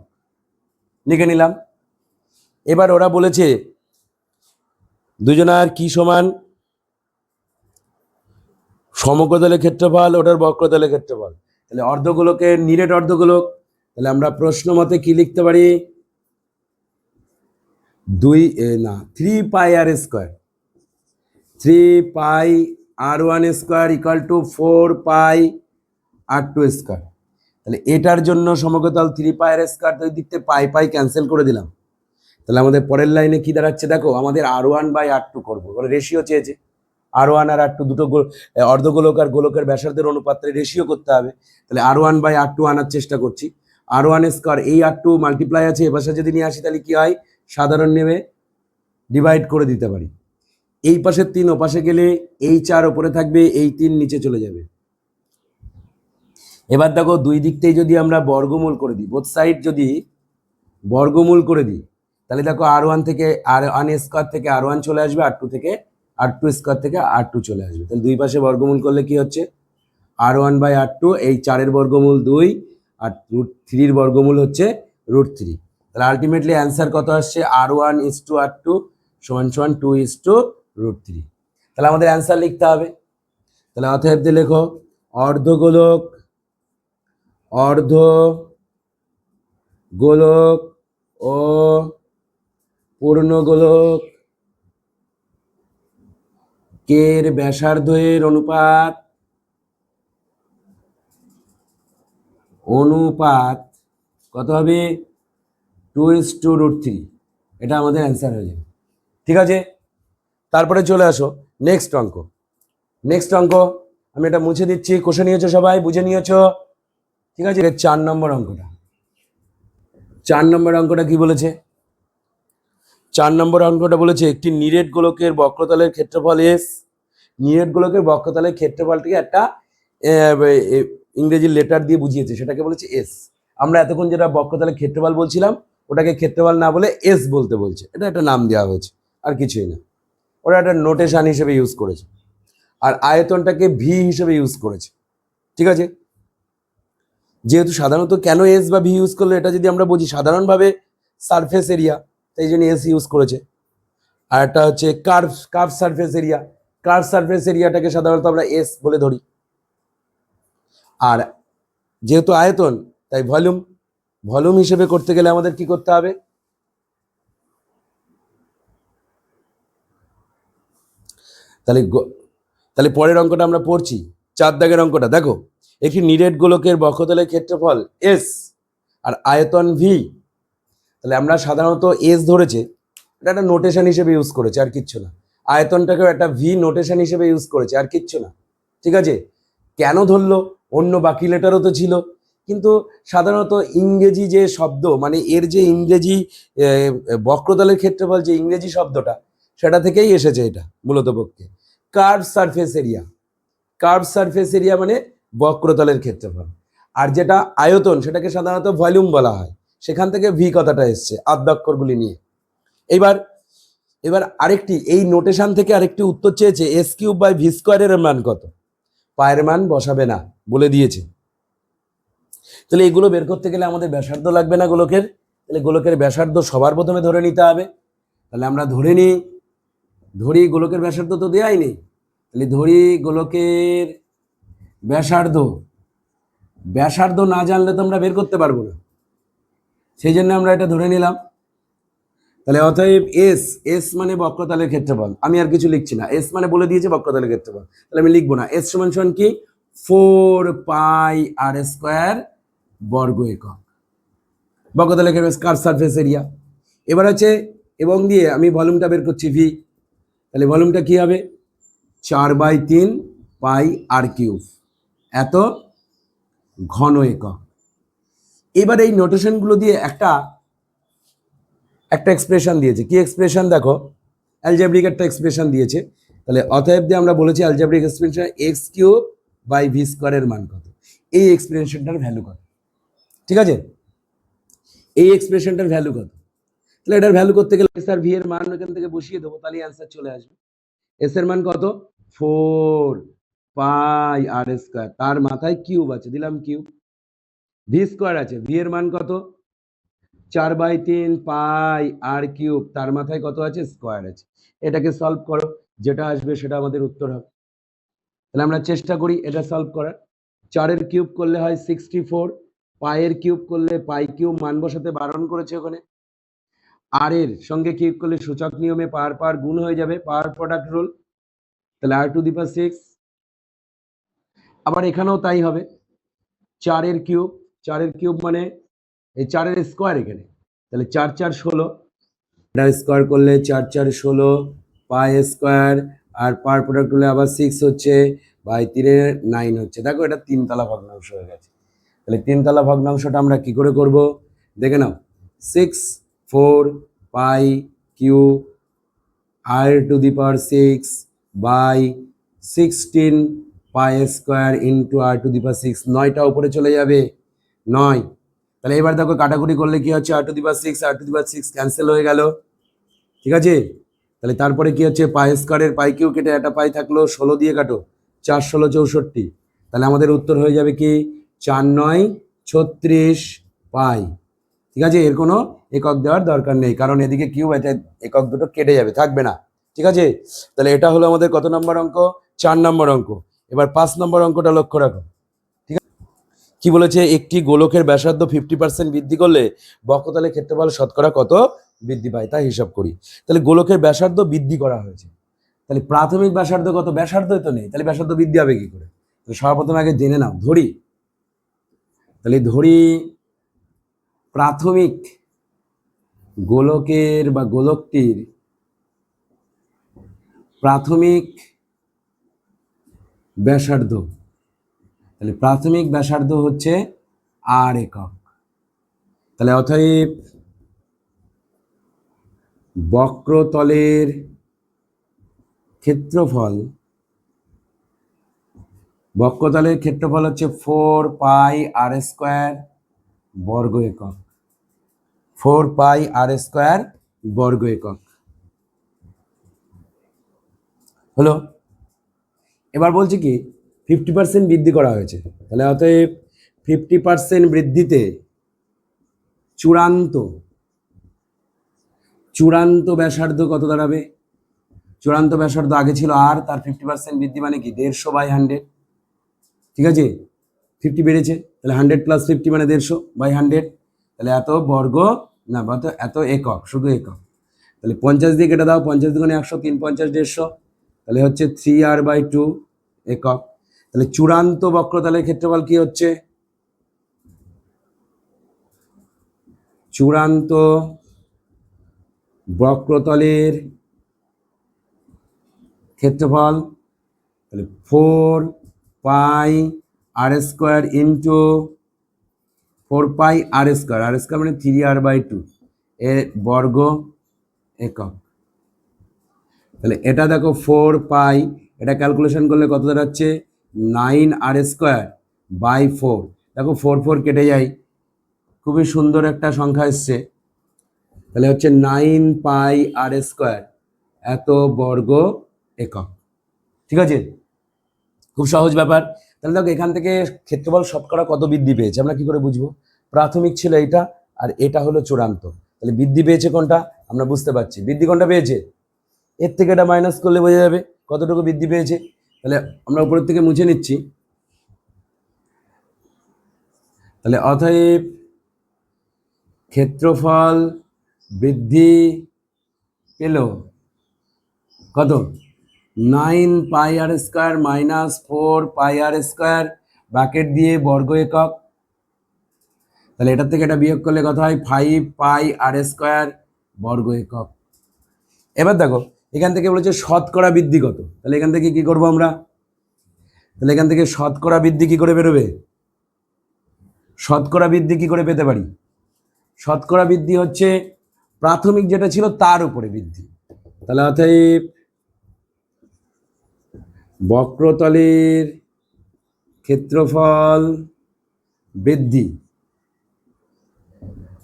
লিখে নিলাম। এবার ওরা বলেছে দুজনার কি সমান? সমগ্রতলের ক্ষেত্রফল, ওটার বক্রতলের ক্ষেত্রফল। তাহলে অর্ধগোলকের নিরেট অর্ধগোলক, তাহলে আমরা প্রশ্ন মতে কি লিখতে পারি? 3 pi R square, 3 pi R1 square equal to 4 pi R2 square. তাহলে এটার জন্য সমগ্রতল 3 পাই আর স্কোয়ার, দুই দিক থেকে পাই পাই ক্যান্সেল করে দিলাম। তাহলে আমাদের পরের লাইনে কি দাঁড়াচ্ছে দেখো, আমাদের R1 বাই R2 করবো, রেশিও চেয়েছে, R1 আর R2 দুটো অর্ধগোলক আর গোলকের ব্যাসার্ধের অনুপাতে রেশিও করতে হবে। তাহলে R1 বাই R2 আনার চেষ্টা করছি। R1 স্কোয়ার, এই R2 মাল্টিপ্লাই আছে, এ পাশে যদি নিয়ে আসি তাহলে কি হয়? সাধারণ নেমে ডিভাইড করে দিতে পারি। এই পাশের 3 ও পাশে গেলে এই 4 ওপরে থাকবে, এই 3 নিচে চলে যাবে। এবার দেখো দুই দিক থেকে যদি আমরা বর্গমূল করে দিই, বোথ সাইড যদি বর্গমূল করে দিই, তাহলে দেখো R1 থেকে R1 স্কোয়ার থেকে R1 চলে আসবে, R2 থেকে R2 স্কোয়ার থেকে R2 চলে আসবে। তাহলে দুই পাশে বর্গমূল করলে কি হচ্ছে? R1 বাই R2, এই 4-এর বর্গমূল 2 আর √3 বর্গমূল হচ্ছে √3। তাহলে আলটিমেটলি অ্যান্সার কত আসছে? R1:R2 সমান সমান 2:√3। তাহলে আমাদের অ্যান্সার লিখতে হবে। তাহলে অতএব দিয়ে লেখো অর্ধগোলক ও পূর্ণগোলক কের ব্যাসার্ধের অনুপাত কত হবে? 2:√3। এটা আমাদের অ্যান্সার হয়ে যাবে, ঠিক আছে। তারপরে চলে আসো নেক্সট অঙ্ক। আমি এটা মুছে দিচ্ছি, কষে নিয়েছো সবাই, বুঝে নিয়েছো, ঠিক আছে। 4 নম্বর অঙ্কটা কি বলেছে? 4 নম্বর অঙ্কটা বলেছে একটি নিরেট গোলকের বক্রতলের ক্ষেত্রফল S। নিরেট গোলকের বক্রতলের ক্ষেত্রফলটিকে একটা ইংরেজি লেটার দিয়ে বুঝিয়েছে, সেটাকে বলেছে S। আমরা এতক্ষণ যেটা বক্রতলের ক্ষেত্রফল বলছিলাম, ওটাকে ক্ষেত্রফল না বলে S বলতে বলছে, এটা একটা নাম দেওয়া হয়েছে, আর কিছুই না। ওরা একটা নোটেশন হিসেবে ইউজ করেছে, আর আয়তনটাকে V হিসেবে ইউজ করেছে, ঠিক আছে। যেহেতু সাধারণত কেন S বা V ইউজ করলো এটা যদি আমরা বুঝি, সাধারণভাবে সারফেস এরিয়া, তাই জন্য S ইউজ করেছে। আর একটা হচ্ছে কার্ভ সারফেস এরিয়াটাকে সাধারণত আমরা S বলে ধরি। আর যেহেতু আয়তন, তাই ভলিউম হিসেবে করতে গেলে আমাদের কি করতে হবে? তাহলে পরের অঙ্কটা আমরা পড়ছি, 4 দাগের অঙ্কটা দেখো। একটি নিরেট গোলকের বক্ষতলের ক্ষেত্রফল S আর আয়তন V। তাহলে আমরা সাধারণত S ধরেছে, এটা একটা নোটেশন হিসেবে ইউজ করেছে, আর কিচ্ছু না। আয়তনটাকেও একটা V নোটেশন হিসেবে ইউজ করেছে, আর কিচ্ছু না, ঠিক আছে। কেন ধরলো? অন্য বাকি লেটারও তো ছিল, কিন্তু সাধারণত ইংরেজি যে শব্দ, মানে এর যে ইংরেজি বক্রতলের ক্ষেত্রফল যে ইংরেজি শব্দটা, সেটা থেকেই এসেছে এটা মূলত পক্ষে। কার্ভ সারফেস এরিয়া মানে বক্রতলের ক্ষেত্রফল, আর যেটা আয়তন সেটাকে সাধারণত ভলিউম বলা হয়, সেখান থেকে V কথাটা এসছে আদ্যাক্ষরগুলি নিয়ে। এবার আরেকটি এই নোটেশন থেকে আরেকটি উত্তর চেয়েছে S³ বাই V² এর মান কত? পায়ের মান বসাবে না, বলে দিয়েছে। তাহলে এগুলো বের করতে গেলে আমাদের ব্যাসার্ধ লাগবে না গোলকের? তাহলে গোলকের ব্যাসার্ধ সবার প্রথমে ধরে নিতে হবে। তাহলে আমরা ধরি গোলকের ব্যাসার্ধ তো দেওয়াই নেই, তাহলে ধরি গোলকের ব্যাসার্ধ না জানলে তো আমরা বের করতে পারবো না, সেই জন্য আমরা এটা ধরে নিলাম। তাহলে অতএব এস মানে বক্রতলের ক্ষেত্রফল, আমি আর কিছু লিখছি না, এস মানে বলে দিয়েছে বক্রতলের ক্ষেত্রফল, তাহলে আমি লিখবো না। এস সমান সমান কি 4πr² বর্গ একক, বক্রতলের কার সারফেস এরিয়া। এবার আছে এবং দিয়ে আমি ভলিউমটা বের করছি ভি, তাহলে ভলিউমটা কি হবে 4/3πr³ এত ঘন একক। এবার এই নোটেশনগুলো দিয়ে একটা এক্সপ্রেশন দিয়েছে, কি এক্সপ্রেশন দেখো, অ্যালজেব্রিক একটা এক্সপ্রেশন দিয়েছে। তাহলে অতএব দিয়ে আমরা বলেছি অ্যালজেব্রিক এক্সপ্রেশন x³/v² এর মান কত, এই এক্সপ্রেশনটার ভ্যালু কত, ঠিক আছে, এই এক্সপ্রেশনটার ভ্যালু কত। তাহলে এটার ভ্যালু করতে গেলে এস আর ভি এর মান এখান থেকে বসিয়ে দেবো, তাহলে অ্যান্সার চলে আসবে। এস এর মান কত 4πr², তার মাথায় কিউব আছে, দিলাম কিউব, v² আছে, ভি এর মান কত 4/3πr³, তার মাথায় কত আছে স্কোয়ার আছে। এটাকে সলভ করো, যেটা আসবে সেটা আমাদের উত্তর হবে। তাহলে আমরা চেষ্টা করি এটা সলভ করার। 4-এর কিউব করলে হয় 64, পায়ের কিউব করলে π³ মান বসাতে বারণ করেছে ওখানে, আর এর সঙ্গে কিউব করলে সূচক নিয়মে পাওয়ার গুণ হয়ে যাবে, পাওয়ার প্রোডাক্ট রুল, তাহলে r⁶। আবার এখানেও তাই হবে, 4-এর কিউব মানে এই 4-এর স্কোয়ার এখানে, তাহলে 4×4 = 16, এটা স্কোয়ার করলে 4×4 = 16 π², আর পাওয়ার প্রোডাক্ট হলে আবার 6 হচ্ছে, বাই 3 9 হচ্ছে। দেখো এটা 3 তলা ভগ্নাংশ হয়ে গেছে। তাহলে 3 তলা ভগ্নাংশটা আমরা কি করে করব দেখে নাও, 6 4π³ r⁶ বাই 16 π² ইন্টু r⁶, 9টা উপরে চলে যাবে 9। তাহলে এবার দেখো কাটাকুটি করলে কি হচ্ছে r⁶ ক্যান্সেল হয়ে গেল, ঠিক আছে। তাহলে তারপরে কি হচ্ছে π² π³ কেটে একটা পাই থাকলো, 16 দিয়ে কাটো, 4×16 = 64, তাহলে আমাদের উত্তর হয়ে যাবে কি 4×9 = 36 পাই, ঠিক আছে। এর কোনো একক দেওয়ার দরকার নেই, কারণ এদিকে কিউব, এটা একক দুটো কেটে যাবে, থাকবে না, ঠিক আছে। তাহলে এটা হলো আমাদের কত নম্বর অঙ্ক, 4 নম্বর অঙ্ক। এবার 5 নম্বর অঙ্কটা লক্ষ্য রাখো, ঠিক আছে। কি বলেছে, একটি গোলকের ব্যাসার্ধ 50% বৃদ্ধি করলে বক্রতলের ক্ষেত্রফল শতকরা কত বৃদ্ধি পায়, তা হিসাব করি। তাহলে গোলকের ব্যাসার্ধ বৃদ্ধি করা হয়েছে, তাহলে প্রাথমিক ব্যাসার্ধ কত, ব্যাসার্ধই তো নেই, তাহলে ব্যাসার্ধ বৃদ্ধি হবে কি করে। তো সর্বপ্রথম আগে জেনে নাও, তাহলে ধরি প্রাথমিক গোলকের বা গোলকটির প্রাথমিক ব্যাসার্ধ, তাহলে প্রাথমিক ব্যাসার্ধ হচ্ছে r একক। তাহলে অতএব বক্রতলের ক্ষেত্রফল হচ্ছে 4πr² বর্গ একক, 4πr² বর্গ একক হলো। এবার বলছি কি 50% বৃদ্ধি করা হয়েছে, তাহলে অতএব 50% বৃদ্ধিতে চূড়ান্ত ব্যাসার্ধ কত দাঁড়াবে, চূড়ান্ত ব্যাসার্ধ আগে ছিল আর, তার 50% বৃদ্ধি মানে কি 150/100, ঠিক আছে, 50 বেড়েছে, তাহলে 100 + 50 মানে 150/100, তাহলে এত বর্গ না এত একক, শুধু একক। তাহলে 50 দিয়ে কেটে দাও, 50 × 100 3 × 50 150, তাহলে হচ্ছে 3r/2 একক। তাহলে চূড়ান্ত বক্রতলের ক্ষেত্রফল কি হচ্ছে, চূড়ান্ত বক্রতলের ক্ষেত্রফল, তাহলে 4πr² ইন্টু 4πr², মানে 3r/2 এর বর্গ একক। তাহলে এটা দেখো 4π, এটা ক্যালকুলেশন করলে কত দাঁড়াচ্ছে 9r²/4, দেখো 4 4 কেটে যায়, খুবই সুন্দর একটা সংখ্যা এসছে, তাহলে হচ্ছে 9πr² এত বর্গ একক, ঠিক আছে। খুব সহজ ব্যাপার। তাহলে দেখো এখান থেকে ক্ষেত্রফল শতকরা কত বৃদ্ধি পেয়েছে আমরা কি করে বুঝবো? প্রাথমিক ছিল এটা, আর এটা হলো চূড়ান্ত। তাহলে বৃদ্ধি পেয়েছে কোনটা আমরা বুঝতে পারছি, বৃদ্ধি কোনটা পেয়েছে, এর থেকে এটা মাইনাস করলে বোঝা যাবে কতটুকু বৃদ্ধি পেয়েছে। তাহলে আমরা উপরের থেকে মুছে নিচ্ছি। তাহলে অতএব ক্ষেত্রফল বৃদ্ধি পেল কত, 9πr² মাইনাস 4πr², ব্র্যাকেট দিয়ে বর্গ একক। তাহলে এটার থেকে এটা বিয়োগ করলে কত হয়, 5πr² বর্গ একক। এবার দেখো এখান থেকে বলেছে শতকরা বৃদ্ধি কত, তাহলে এখান থেকে কি করব আমরা, তাহলে এখান থেকে শতকরা বৃদ্ধি কি করে বেরোবে, শতকরা বৃদ্ধি কি করে পেতে পারি, শতকরা বৃদ্ধি হচ্ছে প্রাথমিক যেটা ছিল তার উপরে বৃদ্ধি। তাহলে অতএব বক্রতলের ক্ষেত্রফল বৃদ্ধি,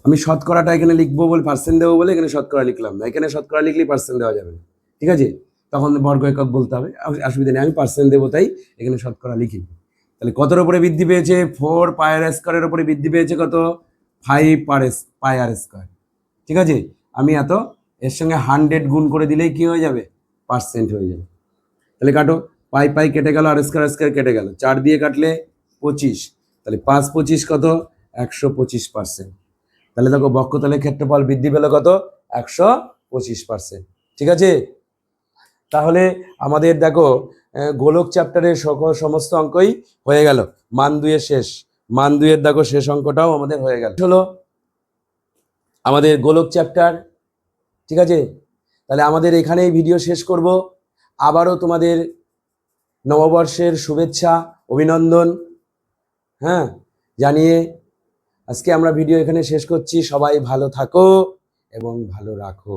আমি শতকরাটা এখানে লিখবো বলে পার্সেন্ট দেবো বলে এখানে শতকরা লিখলাম না, এখানে শতকরা লিখলেই পার্সেন্ট দেওয়া যাবে না, ঠিক আছে, তখন বর্গ একক বলতে হবে, অসুবিধা নেই, আমি পার্সেন্ট দেবো তাই এখানে শতকরা লিখি। তাহলে কতর উপরে বৃদ্ধি পেয়েছে, 4πr² উপরে বৃদ্ধি পেয়েছে কত, 5πr², ঠিক আছে, আমি এত এর সঙ্গে 100 গুণ করে দিলেই কি হয়ে যাবে, পার্সেন্ট হয়ে যাবে। তাহলে কাটো, পাই কেটে গেল, আর² কেটে গেল, 4 দিয়ে কাটলে 25, তাহলে 5 25 কত, 125%। তাহলে দেখো বক্ষতলের ক্ষেত্রফল বৃদ্ধি পেল কত, 125%, ঠিক আছে। তাহলে আমাদের দেখো গোলক চ্যাপ্টারের সকল সমস্ত অঙ্কই হয়ে গেল, মান 2 এর শেষ, মান 2 এর দেখো শেষ অঙ্কটাও আমাদের হয়ে গেল, হলো আমাদের গোলক চ্যাপ্টার, ঠিক আছে। তাহলে আমাদের এখানেই ভিডিও শেষ করব। আবারও তোমাদের নববর্ষের শুভেচ্ছা অভিনন্দন, হ্যাঁ, জানিয়ে আজকে আমরা ভিডিও এখানে শেষ করছি। সবাই ভালো থাকো এবং ভালো রাখো।